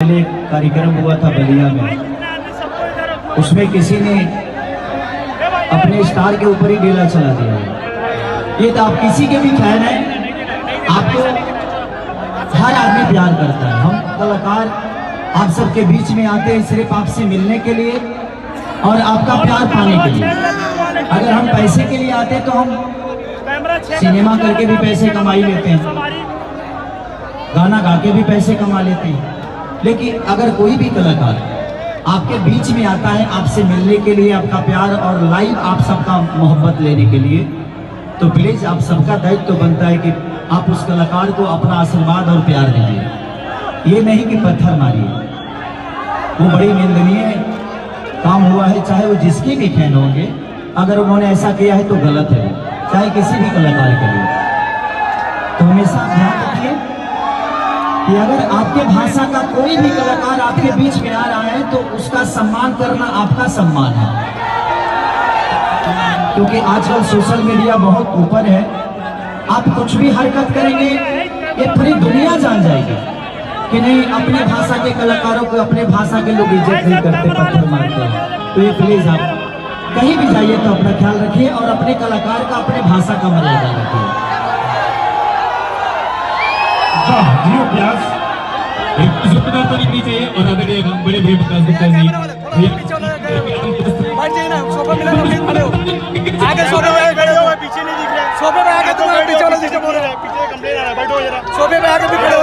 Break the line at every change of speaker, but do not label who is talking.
पहले एक कार्यक्रम हुआ था बलिया में, उसमें किसी ने अपने स्टार के ऊपर ही ढीला चला दिया। ये तो आप किसी के भी फैन हैं, आपको हर आदमी प्यार करता है। हम कलाकार आप सबके बीच में आते हैं सिर्फ आपसे मिलने के लिए और आपका प्यार पाने के लिए। अगर हम पैसे के लिए आते तो हम सिनेमा करके भी पैसे कमा ही लेते हैं, गाना गा के भी पैसे कमा लेते हैं। लेकिन अगर कोई भी कलाकार आपके बीच में आता है आपसे मिलने के लिए, आपका प्यार और लाइव आप सबका मोहब्बत लेने के लिए, तो प्लीज आप सबका दायित्व तो बनता है कि आप उस कलाकार को अपना आशीर्वाद और प्यार दीजिए। ये नहीं कि पत्थर मारिए, वो बड़ी निंदनीय काम हुआ है। चाहे वो जिसके भी फैन होंगे, अगर उन्होंने ऐसा किया है तो गलत है, चाहे किसी भी कलाकार के लिए। तो हमेशा ध्यान रखिए कि अगर आपके भाषा का कोई भी कलाकार आपके बीच में आ रहा है तो उसका सम्मान करना आपका सम्मान है। क्योंकि आजकल सोशल मीडिया बहुत ऊपर है, आप कुछ भी हरकत करेंगे ये पूरी दुनिया जान जाएगी कि नहीं, अपने भाषा के कलाकारों को अपने भाषा के लोग इज्जत नहीं करते, पत्थर मारते हैं। तो ये प्लीज आप कहीं भी जाइए तो अपना ख्याल रखिए और अपने कलाकार का, अपने भाषा का मर्यादा रखिए।
जियो प्यास सुपना तो नहीं चाहिए। और आदरणीय बड़े भाई विकास गुप्ता जी
आगे सोफे पे खड़े हो, पीछे नहीं दिख रहा। सोफे पे आगे तुम पीछे वाला सिस्टम हो रहा है, पीछे कंप्लेन आ रहा है, बैठो जरा। सोफे पे आगे भी खड़े